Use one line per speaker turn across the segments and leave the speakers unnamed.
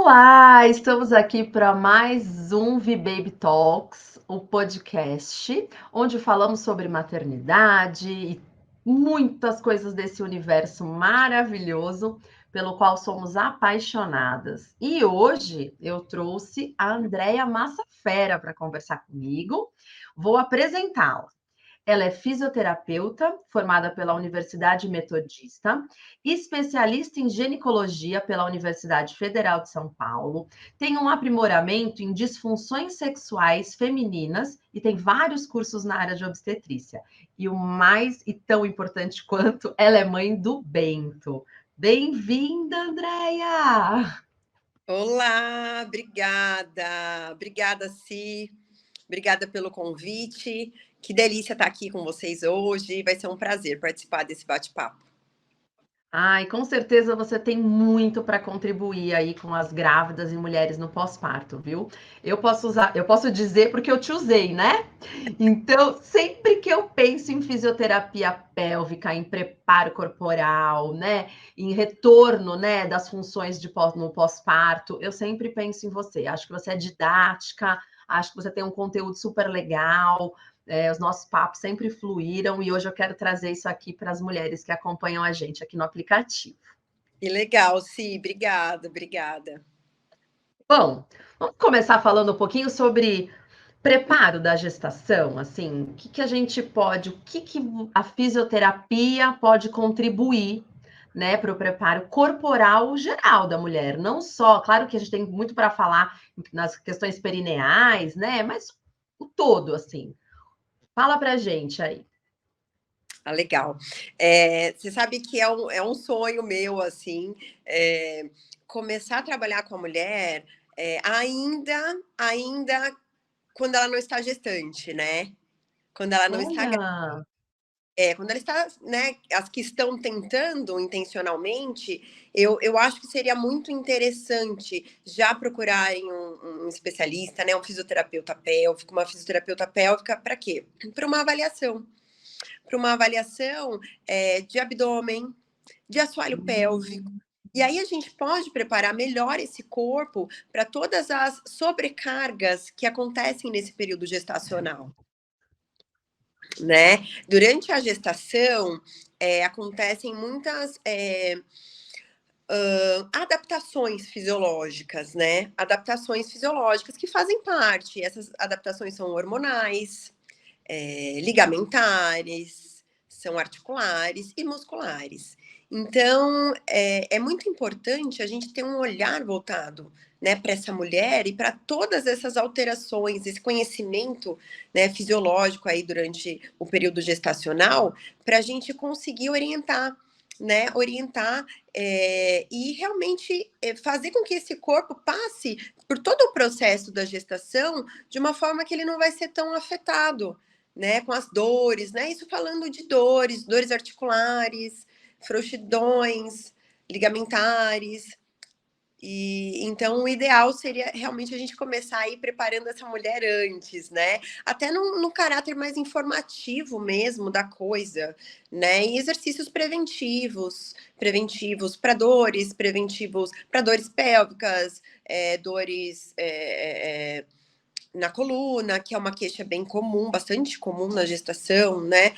Olá, estamos aqui para mais um V-Baby Talks, o podcast, onde falamos sobre maternidade e muitas coisas desse universo maravilhoso pelo qual somos apaixonadas. E hoje eu trouxe a Andréia Massafera para conversar comigo. Vou apresentá-la. Ela é fisioterapeuta, formada pela Universidade Metodista, especialista em ginecologia pela Universidade Federal de São Paulo, tem um aprimoramento em disfunções sexuais femininas e tem vários cursos na área de obstetrícia. E o mais e tão importante quanto, ela é mãe do Bento. Bem-vinda, Andréia!
Olá, obrigada. Obrigada, Si. Obrigada pelo convite. Que delícia estar aqui com vocês hoje. Vai ser um prazer participar desse bate-papo.
Ai, com certeza você tem muito para contribuir aí com as grávidas e mulheres no pós-parto, viu? Eu posso dizer porque eu te usei, né? Então, sempre que eu penso em fisioterapia pélvica, em preparo corporal, né, em retorno, né, das funções no pós-parto, eu sempre penso em você. Acho que você é didática, acho que você tem um conteúdo super legal. Os nossos papos sempre fluíram e hoje eu quero trazer isso aqui para as mulheres que acompanham a gente aqui no aplicativo.
Que legal, Si. Obrigada, obrigada.
Bom, vamos começar falando um pouquinho sobre preparo da gestação, assim, o que a fisioterapia pode contribuir, né, para o preparo corporal geral da mulher, não só, claro que a gente tem muito para falar nas questões perineais, né, mas o todo, assim. Fala pra gente aí.
Ah, legal. Você sabe que é um sonho meu, assim, é, começar a trabalhar com a mulher ainda quando ela não está gestante, né? Quando ela não está
Olha!
Quando ela está, né, as que estão tentando intencionalmente, eu acho que seria muito interessante já procurarem um especialista, né, um fisioterapeuta pélvico, uma fisioterapeuta pélvica, para quê? Para uma avaliação de abdômen, de assoalho pélvico.
Hum.
E aí a gente pode preparar melhor esse corpo para todas as sobrecargas que acontecem nesse período gestacional, né? Durante a gestação, acontecem muitas adaptações fisiológicas, né? Adaptações fisiológicas que fazem parte. Essas adaptações são hormonais, ligamentares, são articulares e musculares. Então, é muito importante a gente ter um olhar voltado, né, para essa mulher e para todas essas alterações, esse conhecimento, né, fisiológico aí durante o período gestacional, para a gente conseguir orientar, né, e realmente fazer com que esse corpo passe por todo o processo da gestação de uma forma que ele não vai ser tão afetado, né, com as dores, né? Isso falando de dores articulares, frouxidões, ligamentares. E então o ideal seria realmente a gente começar aí preparando essa mulher antes, né? Até no caráter mais informativo mesmo da coisa, né? E exercícios preventivos para dores, preventivos para dores pélvicas, dores na coluna, que é uma queixa bem comum, bastante comum na gestação, né?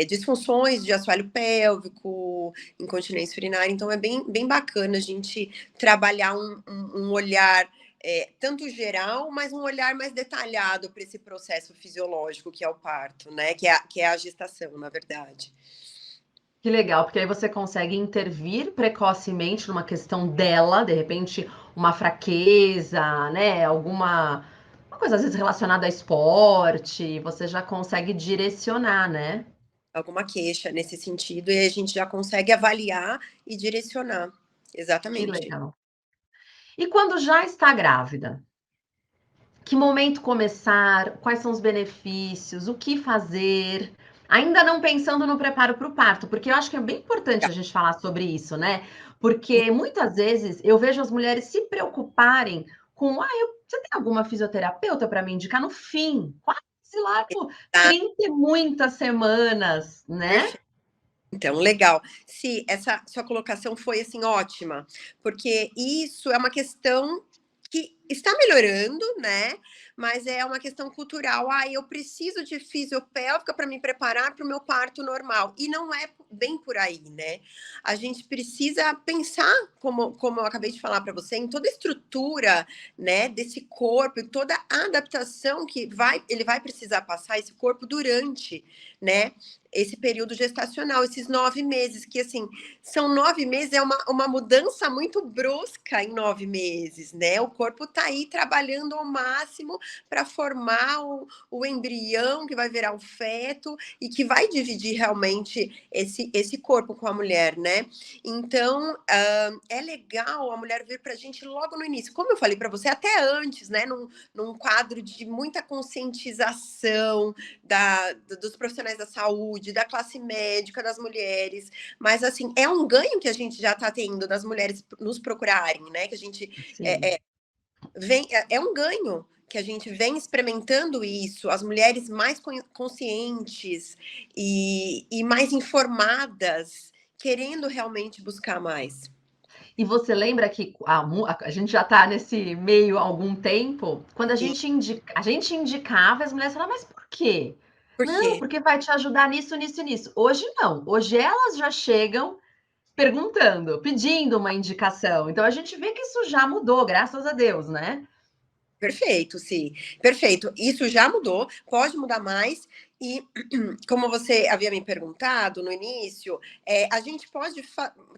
Disfunções de assoalho pélvico, incontinência urinária. Então, é bem bacana a gente trabalhar um olhar tanto geral, mas um olhar mais detalhado para esse processo fisiológico que é o parto, né? Que é a gestação, na verdade.
Que legal, porque aí você consegue intervir precocemente numa questão dela, de repente, uma fraqueza, né? Uma coisa às vezes relacionada a esporte, você já consegue direcionar, né?
Alguma queixa nesse sentido, e a gente já consegue avaliar e direcionar.
Que
Exatamente.
legal. E quando já está grávida? Que momento começar? Quais são os benefícios? O que fazer? Ainda não pensando no preparo para o parto, porque eu acho que é bem importante a gente falar sobre isso, né? Porque muitas vezes eu vejo as mulheres se preocuparem com, você tem alguma fisioterapeuta para me indicar no fim? Quase lá por
Tá,
30 e muitas semanas, né?
perfeito. Então, legal. Se essa sua colocação foi assim ótima, porque isso é uma questão que está melhorando, né? Mas é uma questão cultural. Ah, eu preciso de fisiopélvica para me preparar para o meu parto normal. E não é bem por aí, né? A gente precisa pensar, como eu acabei de falar para você, em toda a estrutura, né, desse corpo, e toda a adaptação que ele vai precisar passar esse corpo durante, né, esse período gestacional, esses 9 meses, que assim, são 9 meses, é uma mudança muito brusca em 9 meses, né? O corpo tá aí trabalhando ao máximo para formar o embrião que vai virar o feto e que vai dividir realmente esse corpo com a mulher, né? Então, é legal a mulher vir para a gente logo no início, como eu falei para você, até antes, né? Num quadro de muita conscientização dos profissionais da saúde, da classe médica, das mulheres. Mas, assim, é um ganho que a gente já está tendo das mulheres nos procurarem, né? Que a gente
Sim.
é um ganho que a gente vem experimentando isso, as mulheres mais conscientes e mais informadas, querendo realmente buscar mais.
E você lembra que a gente já está nesse meio há algum tempo, quando
E
a gente indicava, as mulheres falavam: "Mas por quê?".
por
"Não,
quê?
porque vai te ajudar nisso, nisso e nisso". Hoje não, hoje elas já chegam perguntando, pedindo uma indicação. Então a gente vê que isso já mudou, graças a Deus, né?
Perfeito, sim. Perfeito. Isso já mudou, pode mudar mais. E como você havia me perguntado no início, a gente pode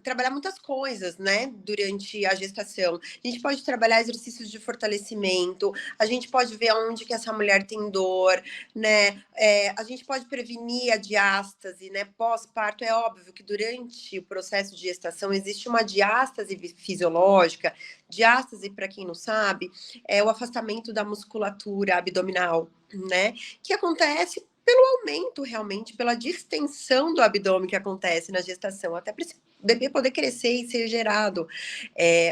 trabalhar muitas coisas, né, durante a gestação. A gente pode trabalhar exercícios de fortalecimento, a gente pode ver aonde que essa mulher tem dor, né? A gente pode prevenir a diástase, né? Pós-parto, é óbvio que durante o processo de gestação existe uma diástase fisiológica. Diástase, para quem não sabe, é o afastamento da musculatura abdominal, né? Que acontece pelo aumento, realmente, pela distensão do abdômen que acontece na gestação, até para esse bebê poder crescer e ser gerado.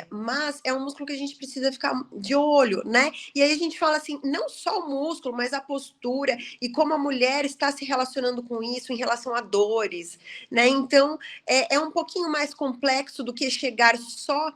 Mas é um músculo que a gente precisa ficar de olho, né? E aí a gente fala assim, não só o músculo, mas a postura e como a mulher está se relacionando com isso em relação a dores, né? Então, é um pouquinho mais complexo do que chegar só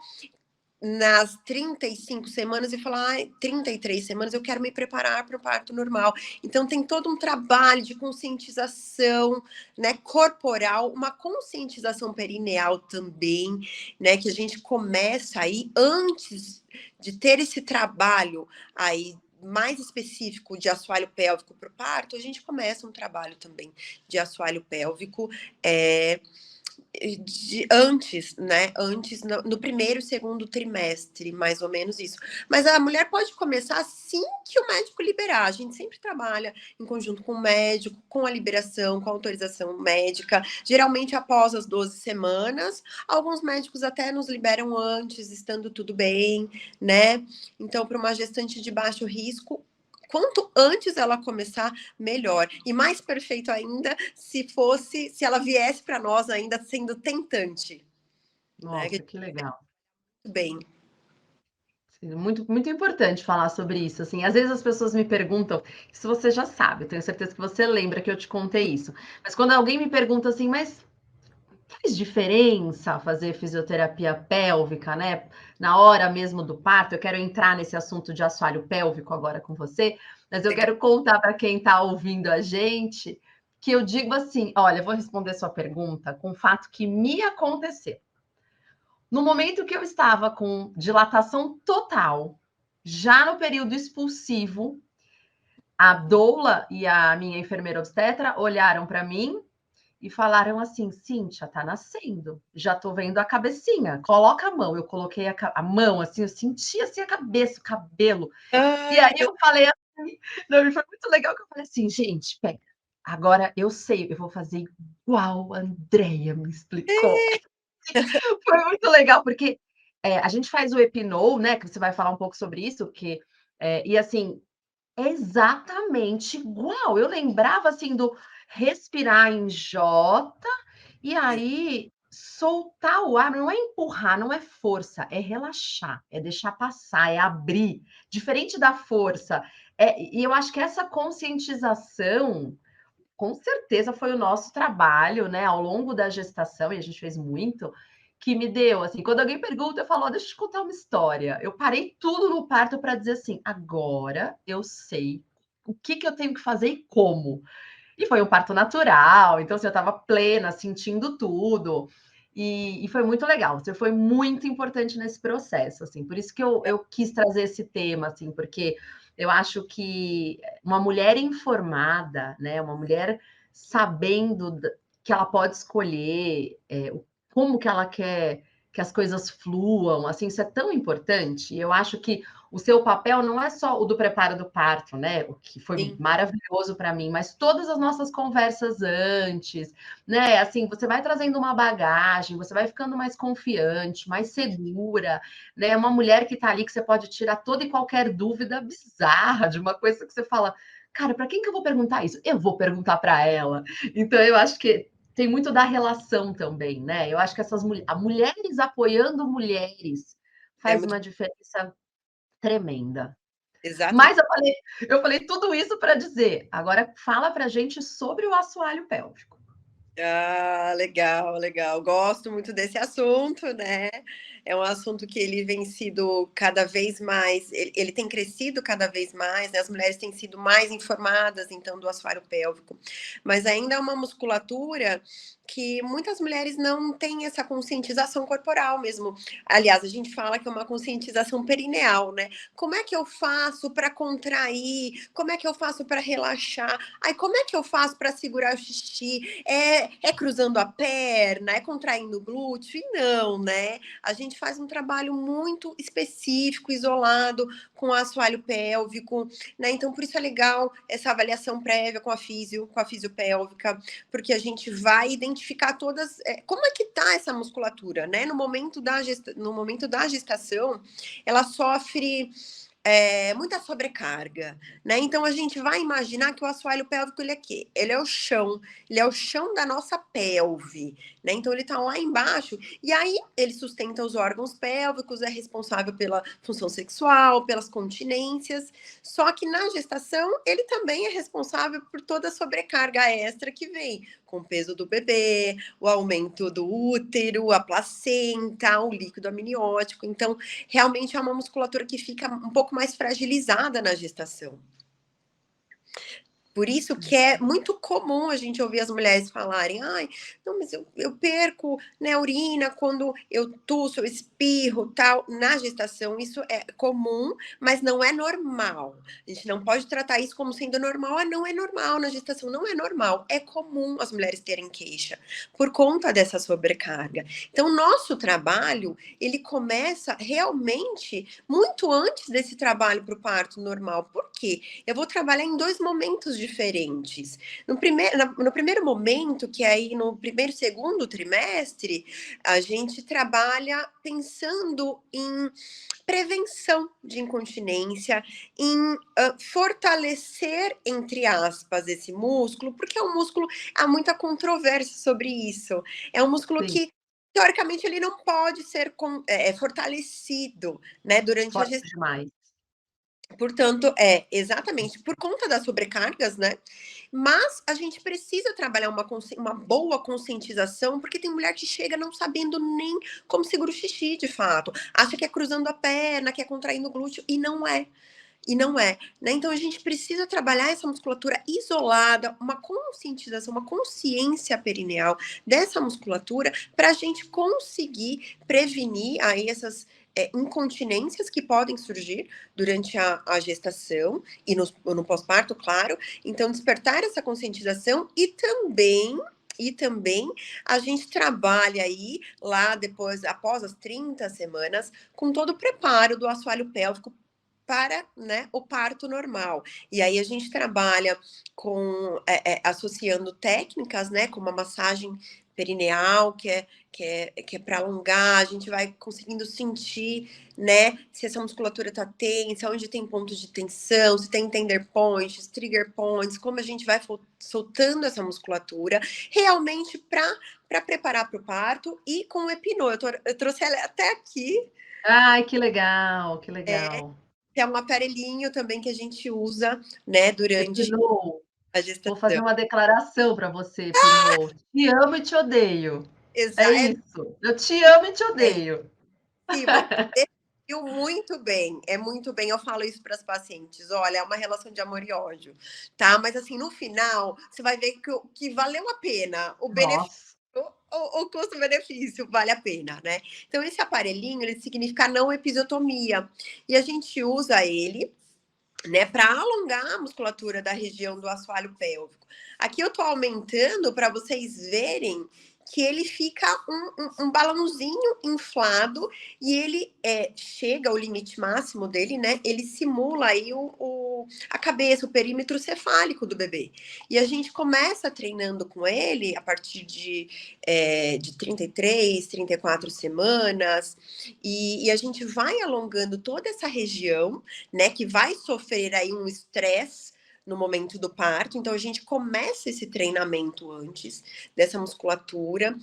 nas 35 semanas e falar, ai, 33 semanas eu quero me preparar para o parto normal. Então tem todo um trabalho de conscientização, né, corporal, uma conscientização perineal também, né, que a gente começa aí antes de ter esse trabalho aí mais específico de assoalho pélvico para o parto, a gente começa um trabalho também de assoalho pélvico, antes, né? Antes, no primeiro e segundo trimestre, mais ou menos isso. Mas a mulher pode começar assim que o médico liberar. A gente sempre trabalha em conjunto com o médico, com a liberação, com a autorização médica, geralmente após as 12 semanas. Alguns médicos até nos liberam antes, estando tudo bem, né? Então, para uma gestante de baixo risco, quanto antes ela começar, melhor. E mais perfeito ainda se ela viesse para nós ainda sendo tentante, né?
Nossa, que legal.
Bem.
Sim, muito, muito importante falar sobre isso, assim, às vezes as pessoas me perguntam, isso você já sabe, eu tenho certeza que você lembra que eu te contei isso, mas quando alguém me pergunta assim, mas faz diferença fazer fisioterapia pélvica, né, na hora mesmo do parto? Eu quero entrar nesse assunto de assoalho pélvico agora com você, mas eu
Legal.
quero contar para quem está ouvindo a gente, que eu digo assim, olha, eu vou responder sua pergunta com um fato que me aconteceu. No momento que eu estava com dilatação total, já no período expulsivo, a doula e a minha enfermeira obstetra olharam para mim e falaram assim: Cíntia, tá nascendo, já tô vendo a cabecinha, coloca a mão. Eu coloquei a mão assim, eu senti assim a cabeça, o cabelo. E
Ai,
aí eu falei assim, não, foi muito legal que eu falei assim, gente, pega, agora eu sei, eu vou fazer igual a Andrea me explicou. Foi muito legal, porque a gente faz o Epinou, né? Que você vai falar um pouco sobre isso, que e assim, é exatamente igual. Eu lembrava assim do respirar em J e aí soltar o ar, não é empurrar, não é força, é relaxar, é deixar passar, é abrir. Diferente da força. E eu acho que essa conscientização com certeza foi o nosso trabalho, né, ao longo da gestação, e a gente fez muito, que me deu, assim, quando alguém pergunta, eu falo: "Ó, deixa eu te contar uma história". Eu parei tudo no parto para dizer assim: "Agora eu sei o que que eu tenho que fazer e como". E foi um parto natural, então, assim, eu estava plena, sentindo tudo, e foi muito legal, você foi muito importante nesse processo, assim, por isso que eu quis trazer esse tema, assim, porque eu acho que uma mulher informada, né, uma mulher sabendo que ela pode escolher, como que ela quer que as coisas fluam, assim, isso é tão importante, e eu acho que o seu papel não é só o do preparo do parto, né, o que foi
Sim,
maravilhoso para mim, mas todas as nossas conversas antes, né, assim, você vai trazendo uma bagagem, você vai ficando mais confiante, mais segura, né, uma mulher que está ali que você pode tirar toda e qualquer dúvida bizarra de uma coisa que você fala: "Cara, para quem que eu vou perguntar isso? Eu vou perguntar para ela". Então eu acho que tem muito da relação também, né, eu acho que essas mulheres apoiando mulheres
é
faz
muito
uma diferença tremenda.
exatamente.
Mas eu falei tudo isso para dizer, agora fala para gente sobre o assoalho pélvico.
Ah, legal, legal. Gosto muito desse assunto, né? É um assunto que ele vem sido cada vez mais, ele tem crescido cada vez mais, né? As mulheres têm sido mais informadas, então, do assoalho pélvico. Mas ainda é uma musculatura que muitas mulheres não têm essa conscientização corporal mesmo. Aliás, a gente fala que é uma conscientização perineal, né? Como é que eu faço para contrair? Como é que eu faço para relaxar? Ai, como é que eu faço para segurar o xixi? É cruzando a perna, é contraindo o glúteo? E não, né? A gente faz um trabalho muito específico, isolado, com o assoalho pélvico, né? Então, por isso é legal essa avaliação prévia com a fisiopélvica, porque a gente vai identificar todas. Como é que tá essa musculatura, né? No momento da gestação, ela sofre muita sobrecarga, né? Então a gente vai imaginar que o assoalho pélvico ele é quê? Ele é o chão da nossa pelve, né? Então ele tá lá embaixo e aí ele sustenta os órgãos pélvicos, é responsável pela função sexual, pelas continências. Só que na gestação ele também é responsável por toda a sobrecarga extra que vem com o peso do bebê, o aumento do útero, a placenta, o líquido amniótico. Então realmente é uma musculatura que fica um pouco mais fragilizada na gestação. Por isso que é muito comum a gente ouvir as mulheres falarem: ai, não, mas eu perco, né, urina quando eu tuço, eu espirro, tal. Na gestação, isso é comum, mas não é normal. A gente não pode tratar isso como sendo normal. Ah, não é normal na gestação, não é normal. É comum as mulheres terem queixa por conta dessa sobrecarga. Então, o nosso trabalho, ele começa realmente muito antes desse trabalho para o parto normal. Por quê? Eu vou trabalhar em dois momentos diferentes. No primeiro momento, que é aí no primeiro e segundo trimestre, a gente trabalha pensando em prevenção de incontinência, em fortalecer, entre aspas, esse músculo, porque é um músculo, há muita controvérsia sobre isso. É um músculo
Sim,
que, teoricamente, ele não pode ser fortalecido, né, durante a
forte
gestação.
demais.
Portanto, exatamente, por conta das sobrecargas, né? Mas a gente precisa trabalhar uma boa conscientização, porque tem mulher que chega não sabendo nem como segura o xixi, de fato. Acha que é cruzando a perna, que é contraindo o glúteo, e não é. E não é, né? Então a gente precisa trabalhar essa musculatura isolada, uma conscientização, uma consciência perineal dessa musculatura para a gente conseguir prevenir aí essas incontinências que podem surgir durante a gestação e no pós-parto, claro. Então, despertar essa conscientização e também a gente trabalha aí, lá depois, após as 30 semanas, com todo o preparo do assoalho pélvico para, né, o parto normal. E aí a gente trabalha com associando técnicas, né, como a massagem perineal, que é para alongar, a gente vai conseguindo sentir, né, se essa musculatura está tensa, onde tem pontos de tensão, se tem tender points, trigger points, como a gente vai soltando essa musculatura, realmente para preparar para o parto e com o Epinô. Eu trouxe ela até aqui,
Ai, que legal, que
é,
legal.
que é um aparelhinho também que a gente usa, né, durante.
Epinou.
a
Vou fazer
gestação.
uma declaração para você, Pinô. Te amo e te odeio. É
Exa
isso. Eu te amo e te
é
odeio.
sim, você definiu muito bem, é muito bem. Eu falo isso para as pacientes: "Olha, é uma relação de amor e ódio, tá, mas assim, no final, você vai ver que valeu a pena, o benefício,
Nossa,
o custo-benefício vale a pena, né". Então esse aparelhinho, ele significa não episiotomia, e a gente usa ele, né, para alongar a musculatura da região do assoalho pélvico. Aqui eu tô aumentando para vocês verem que ele fica um balãozinho inflado e ele chega ao limite máximo dele, né? Ele simula aí a cabeça, o perímetro cefálico do bebê. E a gente começa treinando com ele a partir de 33, 34 semanas, e a gente vai alongando toda essa região, né, que vai sofrer aí um estresse no momento do parto. Então a gente começa esse treinamento antes dessa musculatura,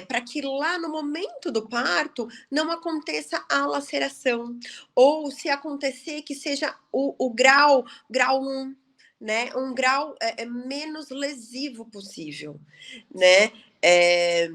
para que lá no momento do parto não aconteça a laceração, ou se acontecer que seja o grau 1, né, um grau menos lesivo possível, né? É,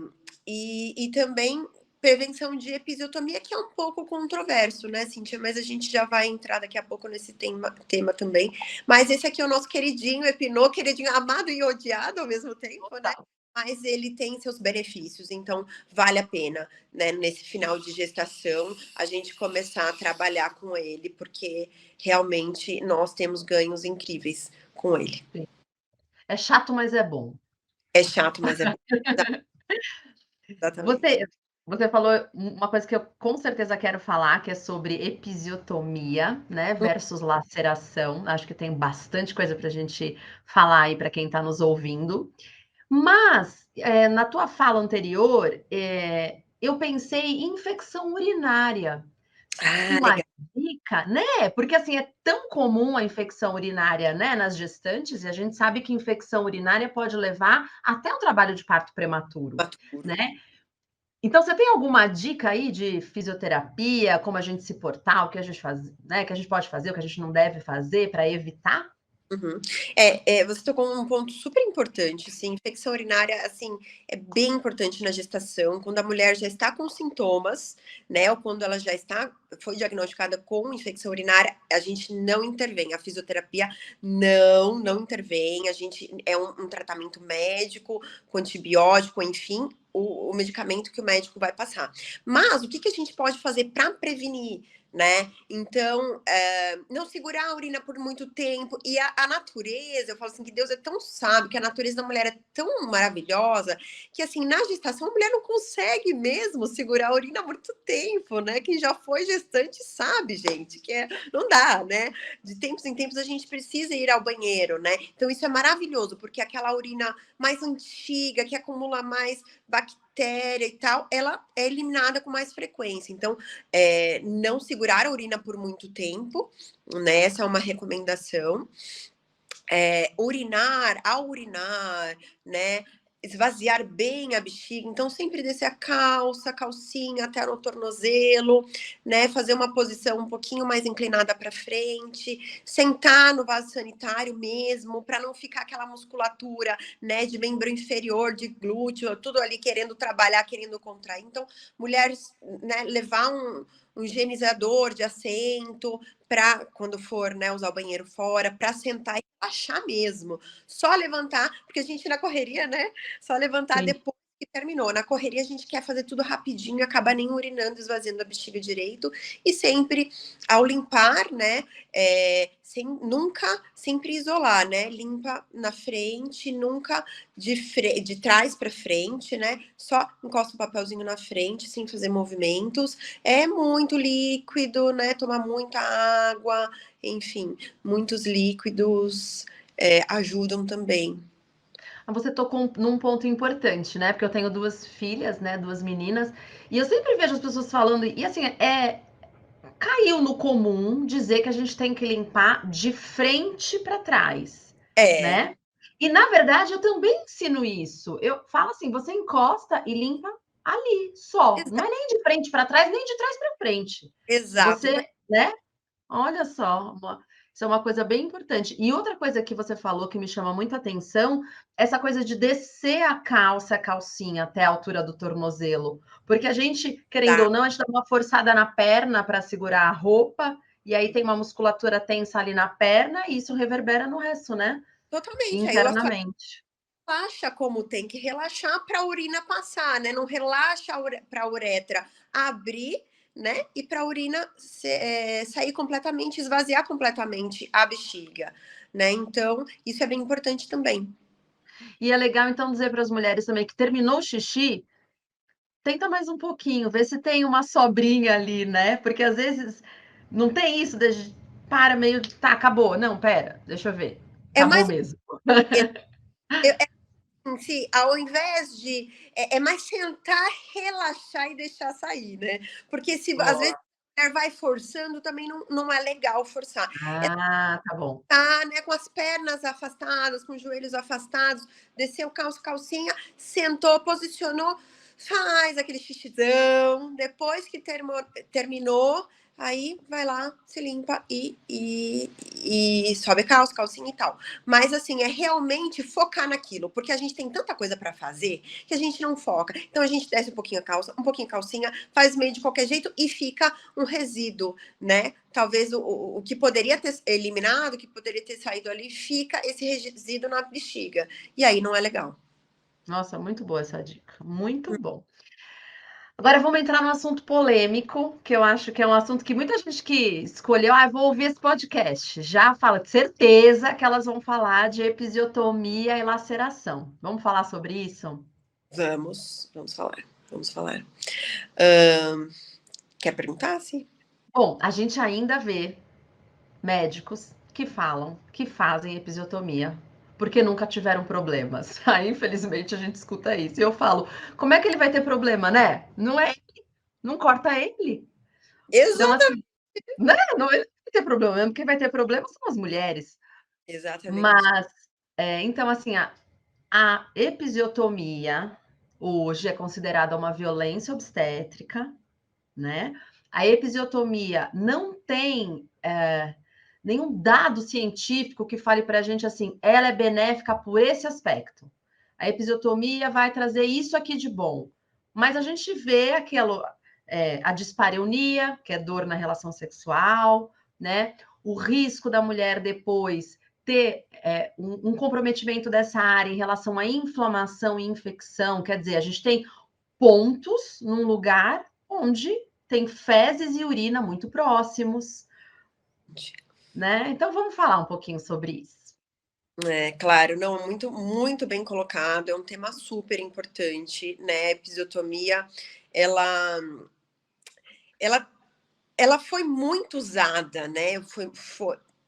e também prevenção de episiotomia, que é um pouco controverso, né, Cíntia? Mas a gente já vai entrar daqui a pouco nesse tema também. Mas esse aqui é o nosso queridinho Epinô, queridinho, amado e odiado ao mesmo tempo, né?
total.
Mas ele tem seus benefícios, então vale a pena, né, nesse final de gestação, a gente começar a trabalhar com ele, porque realmente nós temos ganhos incríveis com ele.
Sim. É chato, mas é bom.
É chato, mas é bom. Exatamente.
Você você falou uma coisa que eu com certeza quero falar, que é sobre episiotomia, né, versus laceração. Acho que tem bastante coisa para a gente falar aí para quem está nos ouvindo. Mas, na tua fala anterior, eu pensei em infecção urinária.
Ah,
Uma
legal.
dica, né, porque, assim, é tão comum a infecção urinária, né, nas gestantes, e a gente sabe que infecção urinária pode levar até um trabalho de parto prematuro,
Maturo.
né. Então você tem alguma dica aí de fisioterapia, como a gente se portar, o que a gente faz, né, que a gente pode fazer, o que a gente não deve fazer para evitar?
Uhum. Você tocou num ponto super importante, assim, infecção urinária, assim, é bem importante na gestação, quando a mulher já está com sintomas, né, ou quando ela já foi diagnosticada com infecção urinária, a gente não intervém, a fisioterapia não intervém, a gente é um tratamento médico, com antibiótico, enfim, o medicamento que o médico vai passar. Mas o que a gente pode fazer para prevenir, né? Então, não segurar a urina por muito tempo. E a natureza, eu falo assim, que Deus é tão sábio, que a natureza da mulher é tão maravilhosa, que assim, na gestação a mulher não consegue mesmo segurar a urina muito tempo, né? Quem já foi gestante sabe, gente, não dá, né? De tempos em tempos a gente precisa ir ao banheiro, né? Então isso é maravilhoso, porque aquela urina mais antiga, que acumula mais bactéria e tal, ela é eliminada com mais frequência. Então, não segurar a urina por muito tempo, né? Essa é uma recomendação. Ao urinar, né? Esvaziar bem a bexiga, então sempre descer a calcinha até no tornozelo, né? Fazer uma posição um pouquinho mais inclinada para frente, sentar no vaso sanitário mesmo, para não ficar aquela musculatura, né, de membro inferior, de glúteo, tudo ali querendo trabalhar, querendo contrair. Então, mulheres, né, levar um higienizador de assento para quando for, né, usar o banheiro fora, para sentar e relaxar mesmo. Só levantar, porque a gente na correria, né? Só levantar
Sim.
depois que terminou. Na correria a gente quer fazer tudo rapidinho, acaba nem urinando, esvaziando a bexiga direito. E sempre, ao limpar, né? Nunca, sempre isolar, né? Limpa na frente, nunca de trás para frente, né? Só encosta o papelzinho na frente, sem fazer movimentos. É muito líquido, né? Tomar muita água, enfim, muitos líquidos ajudam também.
Você tocou num ponto importante, né, porque eu tenho 2 filhas, né, 2 meninas, e eu sempre vejo as pessoas falando e assim, caiu no comum dizer que a gente tem que limpar de frente para trás,
É,
né. E na verdade eu também ensino isso, eu falo assim: "Você encosta e limpa ali, só, não
exa
é nem de frente para trás, nem de trás para frente".
exato.
Você, né, olha só, Isso é uma coisa bem importante. E outra coisa que você falou que me chama muita atenção, essa coisa de descer a calça, a calcinha até a altura do tornozelo. Porque a gente, querendo
Tá?
ou não, a gente dá uma forçada na perna para segurar a roupa, e aí tem uma musculatura tensa ali na perna, e isso reverbera no resto, né?
Totalmente. Aí o
Internamente.
relaxa como tem que relaxar para a urina passar, né? Não relaxa para a uretra abrir, né? E para a urina sair completamente, esvaziar completamente a bexiga, né? Então, isso é bem importante também.
E é legal, então, dizer para as mulheres também que terminou o xixi, tenta mais um pouquinho, vê se tem uma sobrinha ali, né? Porque às vezes não tem isso, para meio, tá, acabou. Não, pera, deixa eu ver.
É
Acabou
mais
mesmo.
em si, ao invés de. É mais sentar, relaxar e deixar sair, né? Porque se às vezes
Boa.
a mulher vai forçando, também não é legal forçar.
Ah, tá bom.
Tá, né, com as pernas afastadas, com os joelhos afastados, desceu calcinha, sentou, posicionou, faz aquele xixizão. Depois que terminou, aí vai lá, se limpa e sobe a calcinha e tal. Mas assim, é realmente focar naquilo, porque a gente tem tanta coisa para fazer que a gente não foca. Então a gente desce um pouquinho a calça, um pouquinho a calcinha, faz meio de qualquer jeito e fica um resíduo, né? Talvez o que poderia ter eliminado, o que poderia ter saído ali, fica esse resíduo na bexiga. E aí não é legal.
Nossa, muito boa essa dica. Muito bom. Agora vamos entrar no assunto polêmico, que eu acho que é um assunto que muita gente que escolheu, vou ouvir esse podcast, já fala de certeza que elas vão falar de episiotomia e laceração. Vamos falar sobre isso?
Vamos falar, vamos falar. Ahn, Quer perguntar, sim?
Bom, a gente ainda vê médicos que falam que fazem episiotomia porque nunca tiveram problemas. Aí, infelizmente, a gente escuta isso. E eu falo, como é que ele vai ter problema, né? Não é ele, não corta ele. Então,
Exatamente.
assim, né? Não ele vai ter problema, mesmo quem vai ter problema são as mulheres.
Exatamente.
Mas, então, assim, a episiotomia hoje é considerada uma violência obstétrica, né? A episiotomia não tem nenhum dado científico que fale para a gente assim, ela é benéfica por esse aspecto. A episiotomia vai trazer isso aqui de bom. Mas a gente vê a dispareunia, que é dor na relação sexual, né? O risco da mulher depois ter um comprometimento dessa área em relação à inflamação e infecção. Quer dizer, a gente tem pontos num lugar onde tem fezes e urina muito próximos, né? Então vamos falar um pouquinho sobre isso.
É, claro, não, muito, muito bem colocado, é um tema super importante, né? A episiotomia, ela, ela, ela foi muito usada, né?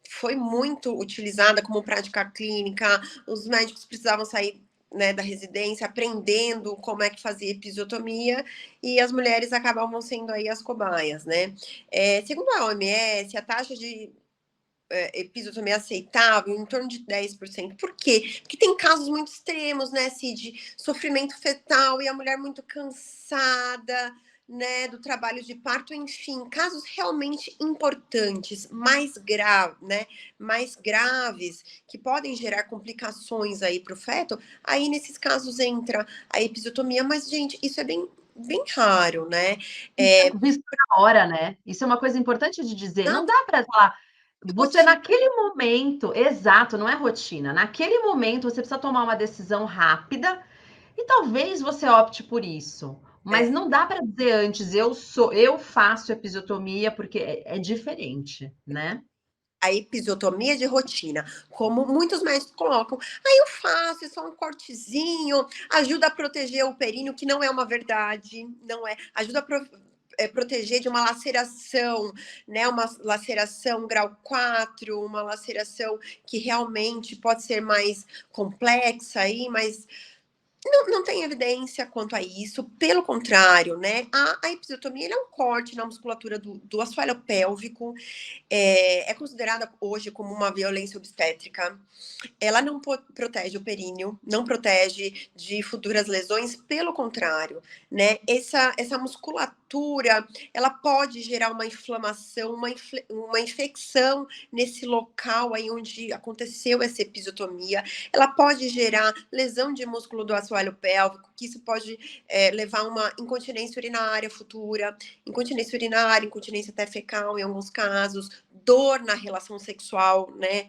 Foi muito utilizada como prática clínica, os médicos precisavam sair, né, da residência aprendendo como é que fazia episiotomia e as mulheres acabavam sendo aí as cobaias, né? Segundo a OMS, a taxa de episiotomia aceitável em torno de 10%. Por quê? Porque tem casos muito extremos, né, de sofrimento fetal e a mulher muito cansada, né, do trabalho de parto, enfim, casos realmente importantes, né, mais graves, que podem gerar complicações aí para o feto, aí nesses casos entra a episiotomia, mas, gente, isso é bem raro, né?
Isso é visto na hora, né? Isso é uma coisa importante de dizer. Não dá para falar. Você,
Rotina.
naquele momento, exato, não é rotina. Naquele momento, você precisa tomar uma decisão rápida e talvez você opte por isso. Mas
É.
não dá para dizer antes, eu faço episiotomia, porque é diferente, né?
A episiotomia de rotina, como muitos médicos colocam. Aí eu faço, é só um cortezinho, ajuda a proteger o períneo, que não é uma verdade, não é. Ajuda a proteger de uma laceração, né? Uma laceração grau 4, uma laceração que realmente pode ser mais complexa aí, mas Não tem evidência quanto a isso, pelo contrário, né? A episiotomia ele é um corte na musculatura do assoalho pélvico, é considerada hoje como uma violência obstétrica. Ela não protege o períneo, não protege de futuras lesões, pelo contrário, né? Essa musculatura, ela pode gerar uma inflamação, uma infecção nesse local aí onde aconteceu essa episiotomia. Ela pode gerar lesão de músculo do assoalho pélvico, que isso pode levar a uma incontinência urinária futura, incontinência até fecal em alguns casos, dor na relação sexual, né?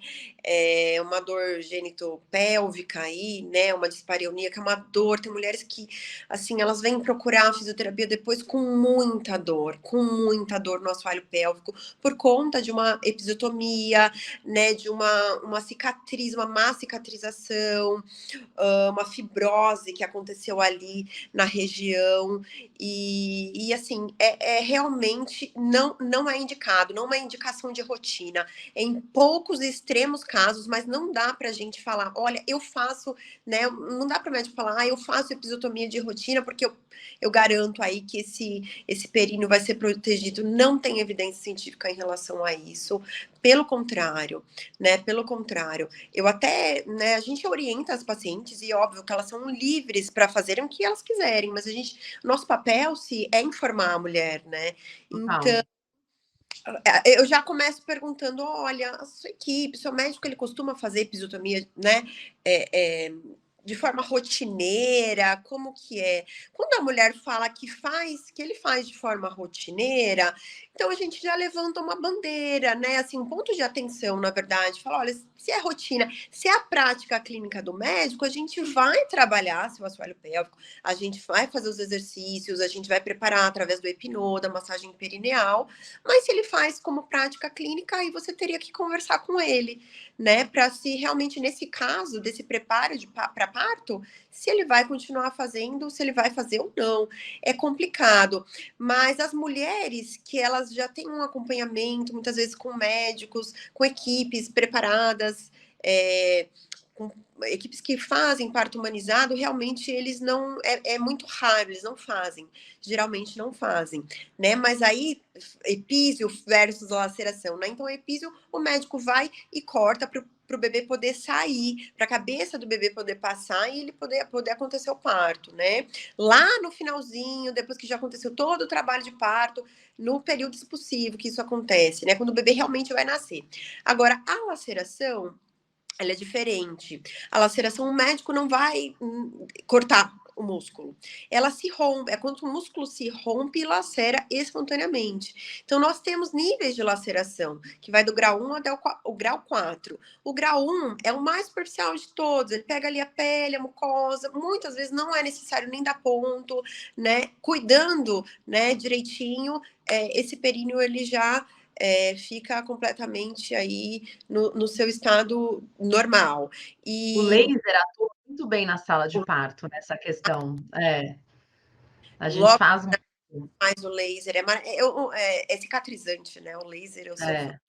Uma dor genitopélvica aí, né? Uma dispareunia, que é uma dor. Tem mulheres que, assim, elas vêm procurar a fisioterapia depois com muita dor no assoalho pélvico, por conta de uma episiotomia, né? De uma cicatriz, uma má cicatrização, uma fibrose que aconteceu ali na região. E assim, realmente não é indicado, não é indicação de rotina. Em poucos extremos casos, mas não dá para a gente falar, olha, eu faço, né? Não dá para o médico falar, eu faço episiotomia de rotina porque eu garanto aí que esse períneo vai ser protegido. Não tem evidência científica em relação a isso. Pelo contrário, né? Pelo contrário, eu até, né? A gente orienta as pacientes e óbvio que elas são livres para fazerem o que elas quiserem, mas nosso papel é informar a mulher, né? Então
Total.
eu já começo perguntando, olha, a sua equipe, seu médico, ele costuma fazer episiotomia, né, de forma rotineira, como que é? Quando a mulher fala que ele faz de forma rotineira, então a gente já levanta uma bandeira, né, assim, um ponto de atenção, na verdade, fala, olha, se é rotina, se é a prática clínica do médico, a gente vai trabalhar seu assoalho pélvico, a gente vai fazer os exercícios, a gente vai preparar através do epinô, da massagem perineal, mas se ele faz como prática clínica, aí você teria que conversar com ele, né? Para se realmente, nesse caso, desse preparo para parto, se ele vai continuar fazendo, se ele vai fazer ou não. É complicado. Mas as mulheres que elas já têm um acompanhamento, muitas vezes com médicos, com equipes preparadas, com equipes que fazem parto humanizado, realmente eles não. É muito raro, eles não fazem. Geralmente não fazem, né? Mas aí, epísio versus laceração, né? Então, epísio, o médico vai e corta para o bebê poder sair, para a cabeça do bebê poder passar e ele poder acontecer o parto, né? Lá no finalzinho, depois que já aconteceu todo o trabalho de parto, no período expulsivo que isso acontece, né? Quando o bebê realmente vai nascer. Agora, a laceração, ela é diferente. A laceração, o médico não vai cortar o músculo. Ela se rompe, é quando o músculo se rompe e lacera espontaneamente. Então, nós temos níveis de laceração, que vai do grau 1 até o grau 4. O grau 1 é o mais superficial de todos, ele pega ali a pele, a mucosa, muitas vezes não é necessário nem dar ponto, né? Cuidando, né, direitinho, esse períneo ele já fica completamente aí no seu estado normal.
O
E
laser atua muito bem na sala de parto, nessa questão. A gente
logo
faz muito.
mais o laser é cicatrizante, né? O laser eu sou fã.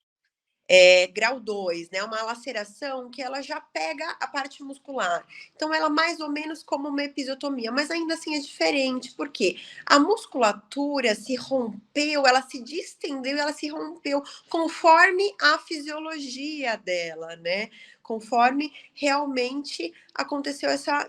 É.
Grau 2, né? Uma laceração que ela já pega a parte muscular. Então, ela é mais ou menos como uma episiotomia, mas ainda assim é diferente, porque a musculatura se rompeu, ela se distendeu, ela se rompeu conforme a fisiologia dela, né? Conforme realmente aconteceu essa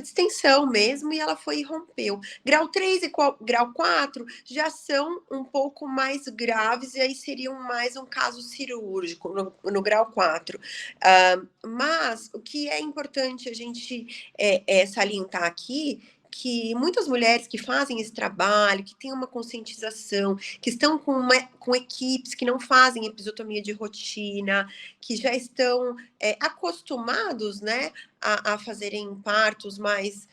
distensão mesmo, e ela foi e rompeu. Grau 3 e grau 4 já são um pouco mais graves, e aí seriam mais um caso cirúrgico no grau 4. Mas o que é importante a gente salientar aqui, que muitas mulheres que fazem esse trabalho, que têm uma conscientização, que estão com equipes que não fazem episiotomia de rotina, que já estão acostumados, né, a fazerem partos mais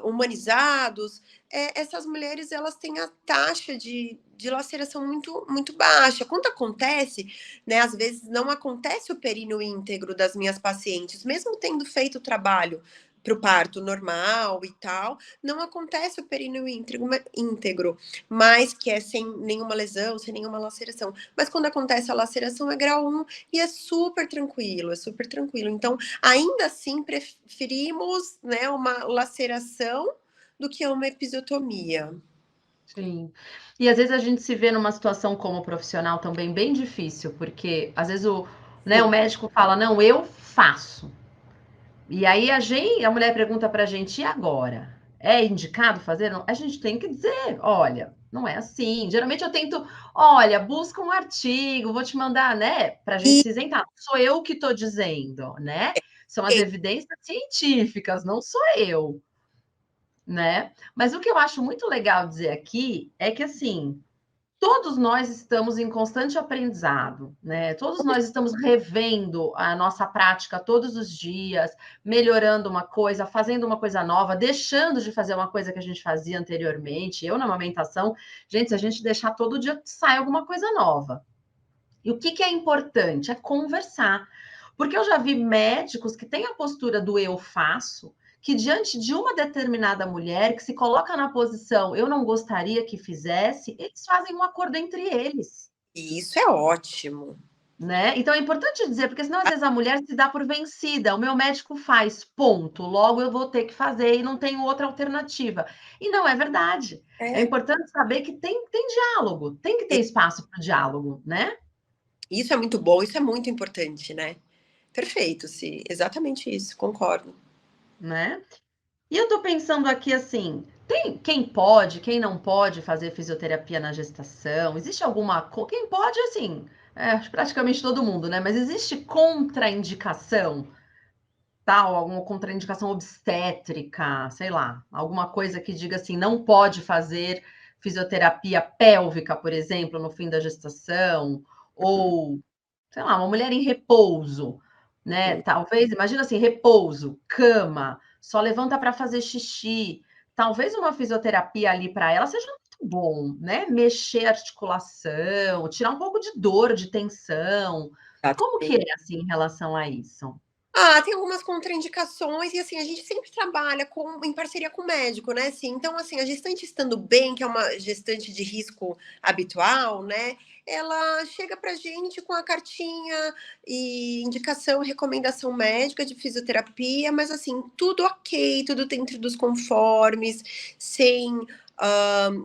humanizados, essas mulheres elas têm a taxa de laceração muito, muito baixa. Quando acontece, né, às vezes não acontece o períneo íntegro das minhas pacientes, mesmo tendo feito o trabalho para o parto normal e tal, não acontece o períneo íntegro, mas que é sem nenhuma lesão, sem nenhuma laceração. Mas quando acontece a laceração é grau 1 e é super tranquilo, é super tranquilo. Então, ainda assim, preferimos, né, uma laceração do que uma episiotomia.
Sim. E às vezes a gente se vê numa situação como profissional também bem difícil, porque às vezes né, o
Sim.
médico fala, não, eu faço. E aí a mulher pergunta pra gente, e agora? É indicado fazer? Não, a gente tem que dizer, olha, não é assim. Geralmente eu tento, olha, busca um artigo, vou te mandar, né, pra gente
E
se isentar. Não sou eu que estou dizendo, né? São as evidências científicas, não sou eu, né? Mas o que eu acho muito legal dizer aqui é que, assim, todos nós estamos em constante aprendizado, né? Todos nós estamos revendo a nossa prática todos os dias, melhorando uma coisa, fazendo uma coisa nova, deixando de fazer uma coisa que a gente fazia anteriormente. Eu, na amamentação, gente, se a gente deixar todo dia, sai alguma coisa nova. E o que, que é importante? É conversar. Porque eu já vi médicos que têm a postura do eu faço, que diante de uma determinada mulher que se coloca na posição eu não gostaria que fizesse, eles fazem um acordo entre eles.
isso é ótimo.
Né? Então é importante dizer, porque senão às vezes a mulher se dá por vencida. O meu médico faz, ponto. Logo eu vou ter que fazer e não tenho outra alternativa. E não é verdade. É
É,
importante saber que tem diálogo, tem que ter espaço para o diálogo, né?
isso é muito bom, isso é muito importante, né? Perfeito, sim, exatamente isso, concordo.
Né? E eu tô pensando aqui assim, tem quem pode, quem não pode fazer fisioterapia na gestação? Existe alguma quem pode assim, praticamente todo mundo, né? Mas existe contraindicação, tal, alguma contraindicação obstétrica, sei lá, alguma coisa que diga assim, não pode fazer fisioterapia pélvica, por exemplo, no fim da gestação,
Uhum,
ou sei lá, uma mulher em repouso, né?
uhum.
Talvez, imagina assim, repouso, cama, só levanta para fazer xixi. Talvez uma fisioterapia ali para ela seja muito bom, né? Mexer a articulação, tirar um pouco de dor, de tensão. Como que
Exatamente.
é assim em relação a isso?
Ah, tem algumas contraindicações e, assim, a gente sempre trabalha em parceria com o médico, né, assim. Então, assim, a gestante estando bem, que é uma gestante de risco habitual, né, ela chega pra gente com a cartinha e indicação, recomendação médica de fisioterapia, mas, assim, tudo ok, tudo dentro dos conformes, sem,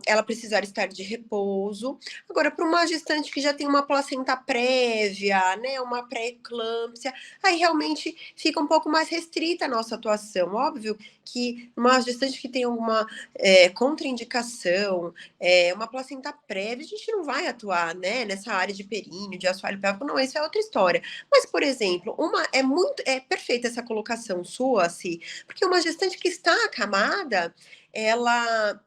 ela precisar estar de repouso. Agora, para uma gestante que já tem uma placenta prévia, né, uma pré-eclâmpsia, aí realmente fica um pouco mais restrita a nossa atuação. Óbvio que uma gestante que tem alguma contraindicação, uma placenta prévia, a gente não vai atuar, né, nessa área de períneo, de assoalho pélvico, não, isso é outra história. Mas, por exemplo, é perfeita essa colocação sua, assim, porque uma gestante que está acamada, ela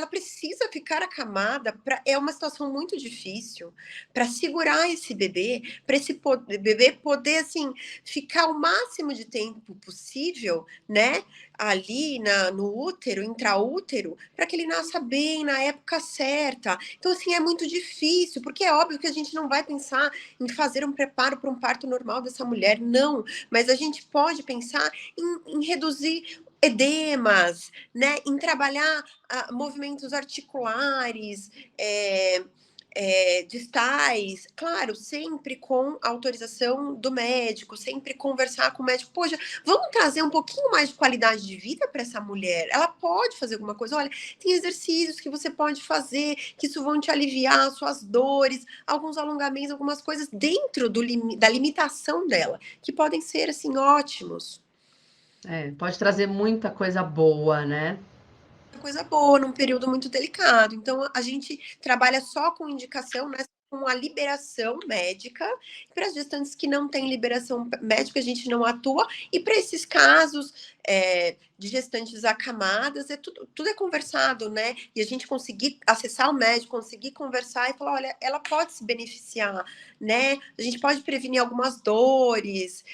precisa ficar acamada, é uma situação muito difícil para segurar esse bebê, para esse bebê poder, assim, ficar o máximo de tempo possível, né, ali no útero, intraútero, para que ele nasça bem na época certa. Então, assim, é muito difícil, porque é óbvio que a gente não vai pensar em fazer um preparo para um parto normal dessa mulher, não, mas a gente pode pensar em reduzir edemas, né, em trabalhar movimentos articulares, distais, claro, sempre com autorização do médico, sempre conversar com o médico. Poxa, vamos trazer um pouquinho mais de qualidade de vida para essa mulher. Ela pode fazer alguma coisa. Olha, tem exercícios que você pode fazer, que isso vão te aliviar suas dores, alguns alongamentos, algumas coisas dentro da limitação dela, que podem ser assim ótimos.
Pode trazer muita coisa boa, né?
Coisa boa num período muito delicado. Então, a gente trabalha só com indicação, né? Com a liberação médica. Para as gestantes que não têm liberação médica, a gente não atua. E para esses casos de gestantes acamadas, tudo é conversado, né? E a gente conseguir acessar o médico, conseguir conversar e falar: olha, ela pode se beneficiar, né? A gente pode prevenir algumas dores,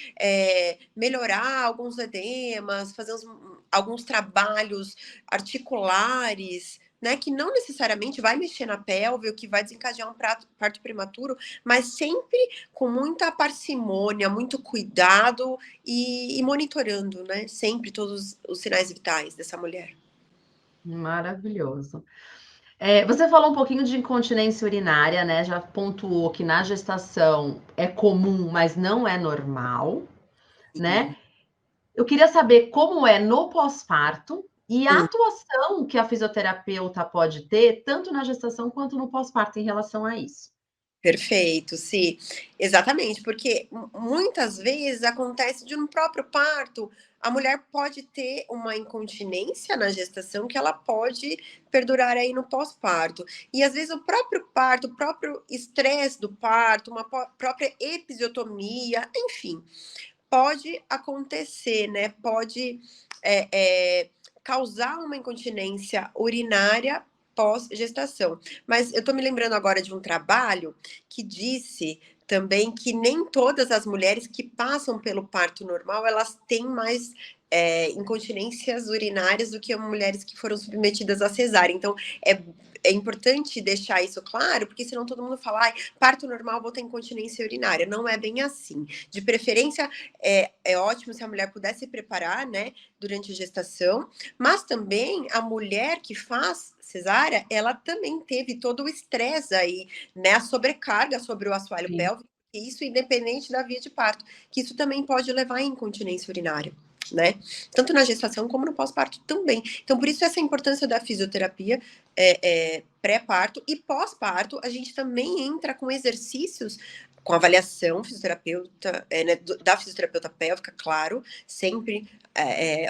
melhorar alguns edemas, fazer alguns trabalhos articulares, né, que não necessariamente vai mexer na pelve ou que vai desencadear um parto prematuro, mas sempre com muita parcimônia, muito cuidado e monitorando, né, sempre todos os sinais vitais dessa mulher.
Maravilhoso. Você falou um pouquinho de incontinência urinária, né? Já pontuou que na gestação é comum, mas não é normal, né? Eu queria saber como é no pós-parto e a
Sim.
atuação que a fisioterapeuta pode ter, tanto na gestação quanto no pós-parto, em relação a isso.
Perfeito, sim, exatamente, porque muitas vezes acontece de no próprio parto, a mulher pode ter uma incontinência na gestação que ela pode perdurar aí no pós-parto. E às vezes o próprio parto, o próprio estresse do parto, uma própria episiotomia, enfim, pode acontecer, né? Pode é, é, causar uma incontinência urinária pós-gestação. Mas eu tô me lembrando agora de um trabalho que disse também que nem todas as mulheres que passam pelo parto normal, elas têm mais incontinências urinárias do que mulheres que foram submetidas à cesárea. Então, é, é importante deixar isso claro, porque senão todo mundo fala, ai, parto normal, vou ter incontinência urinária. Não é bem assim. De preferência, é ótimo se a mulher puder se preparar, né, durante a gestação, mas também a mulher que faz cesárea, ela também teve todo o estresse aí, né, a sobrecarga sobre o assoalho
Sim.
pélvico, e isso independente da via de parto, que isso também pode levar à incontinência urinária, né? Tanto na gestação como no pós-parto também. Então, por isso essa importância da fisioterapia pré-parto e pós-parto, a gente também entra com exercícios com avaliação fisioterapeuta, né, da fisioterapeuta pélvica, claro, sempre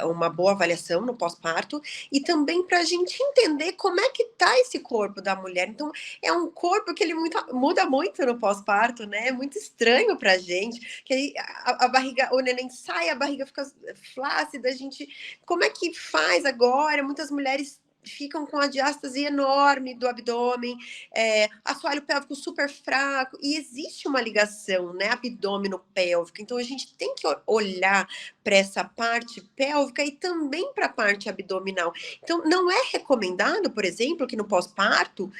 uma boa avaliação no pós-parto, e também para a gente entender como é que tá esse corpo da mulher. Então, é um corpo que ele muda muito no pós-parto, né? É muito estranho pra gente, que aí a barriga, o neném sai, a barriga fica flácida, a gente, como é que faz agora? Muitas mulheres ficam com a diástase enorme do abdômen, assoalho pélvico super fraco, e existe uma ligação, né, abdômeno-pélvico, então a gente tem que olhar para essa parte pélvica e também para a parte abdominal. Então, não é recomendado, por exemplo, que no pós-parto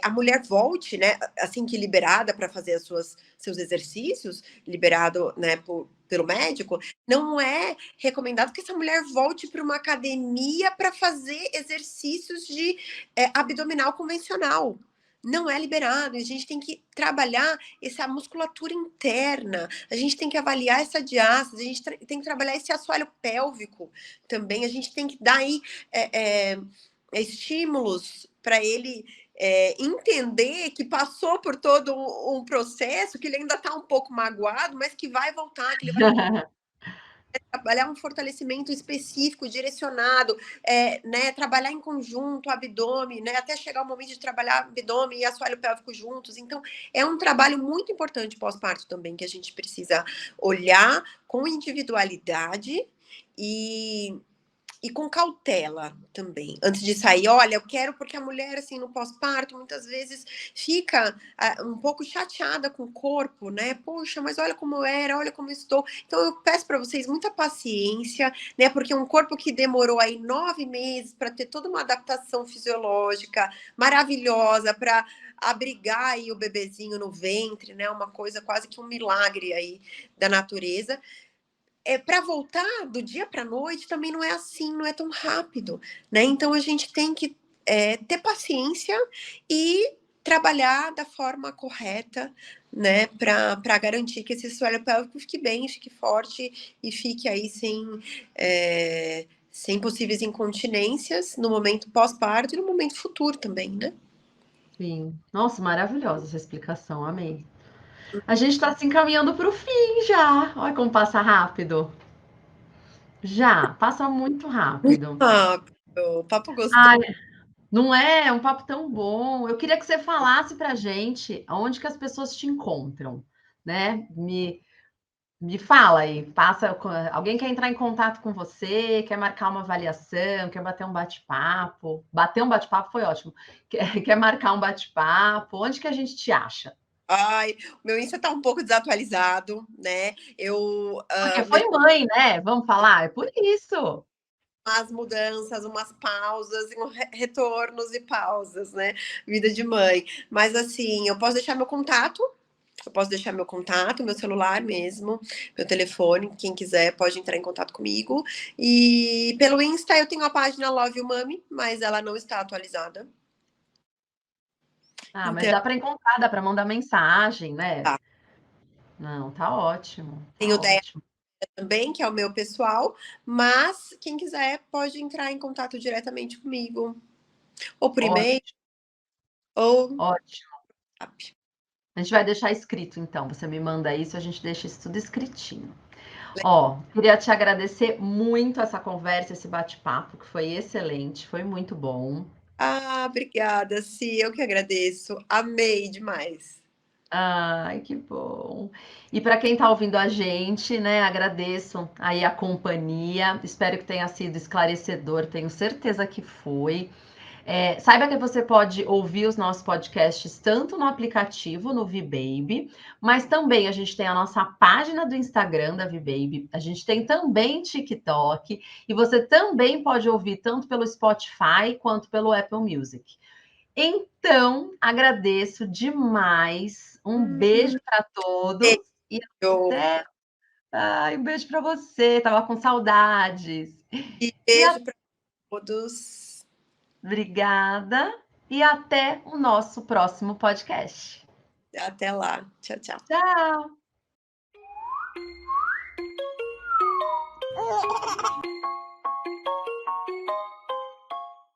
a mulher volte, né, assim que liberada para fazer seus exercícios, liberado, né, pelo médico, não é recomendado que essa mulher volte para uma academia para fazer exercícios de abdominal convencional. Não é liberado. A gente tem que trabalhar essa musculatura interna, a gente tem que avaliar essa diástase, a gente tem que trabalhar esse assoalho pélvico também, a gente tem que dar aí estímulos para ele entender que passou por todo um processo, que ele ainda está um pouco magoado, mas que vai voltar, que ele vai trabalhar um fortalecimento específico, direcionado, né, trabalhar em conjunto, abdômen, né, até chegar o momento de trabalhar abdômen e assoalho pélvico juntos. Então, é um trabalho muito importante pós-parto também, que a gente precisa olhar com individualidade e e com cautela também, antes de sair. Olha, eu quero porque a mulher, assim, no pós-parto, muitas vezes fica um pouco chateada com o corpo, né? Poxa, mas olha como eu era, olha como eu estou. Então, eu peço para vocês muita paciência, né? Porque um corpo que demorou aí 9 meses para ter toda uma adaptação fisiológica maravilhosa, para abrigar aí o bebezinho no ventre, né? Uma coisa quase que um milagre aí da natureza, para voltar do dia para a noite também não é assim, não é tão rápido, né? Então a gente tem que ter paciência e trabalhar da forma correta, né? Para garantir que esse assoalho pélvico fique bem, fique forte e fique aí sem possíveis incontinências no momento pós-parto e no momento futuro também, né?
Sim. Nossa, maravilhosa essa explicação, amei. A gente está se encaminhando para o fim já. Olha como passa rápido. Já, passa muito rápido.
Rápido, papo gostoso.
Ai, não é? É um papo tão bom. Eu queria que você falasse pra gente aonde que as pessoas te encontram, né? Me fala aí, passa, alguém quer entrar em contato com você, quer marcar uma avaliação, quer bater um bate-papo. Bater um bate-papo foi ótimo. Quer marcar um bate-papo? Onde que a gente te acha?
Ai, o meu Insta tá um pouco desatualizado, né?
Porque foi mãe, né? Vamos falar? É por isso.
umas mudanças, umas pausas, retornos e pausas, né? Vida de mãe. Mas assim, eu posso deixar meu contato. Eu posso deixar meu contato, meu celular mesmo, meu telefone, quem quiser pode entrar em contato comigo. E pelo Insta eu tenho a página Love You Mami, mas ela não está atualizada.
Ah, mas
Então,
dá para encontrar, dá para mandar mensagem, né?
tá.
Não, tá ótimo, tá
Tenho o Deia
ótimo.
também, que é o meu pessoal, mas quem quiser pode entrar em contato diretamente comigo, ou por e-mail,
Ótimo,
ou
ótimo.
WhatsApp.
A gente vai deixar escrito, então. Você me manda isso, a gente deixa isso tudo escritinho. Ó, queria te agradecer muito essa conversa, esse bate-papo, que foi excelente, foi muito bom.
Ah, obrigada, Si, eu que agradeço. Amei demais.
Ai, que bom. E para quem está ouvindo a gente, né, agradeço aí a companhia. Espero que tenha sido esclarecedor, tenho certeza que foi. Saiba que você pode ouvir os nossos podcasts tanto no aplicativo, no VBaby, mas também a gente tem a nossa página do Instagram da VBaby, a gente tem também TikTok, e você também pode ouvir tanto pelo Spotify quanto pelo Apple Music. Então, agradeço demais. Um beijo para todos e
Beijo,
até. Ai, um beijo para você. Tava com saudades.
e
E
beijo para todos.
obrigada e até o nosso próximo podcast.
Até lá. Tchau, tchau.
Tchau.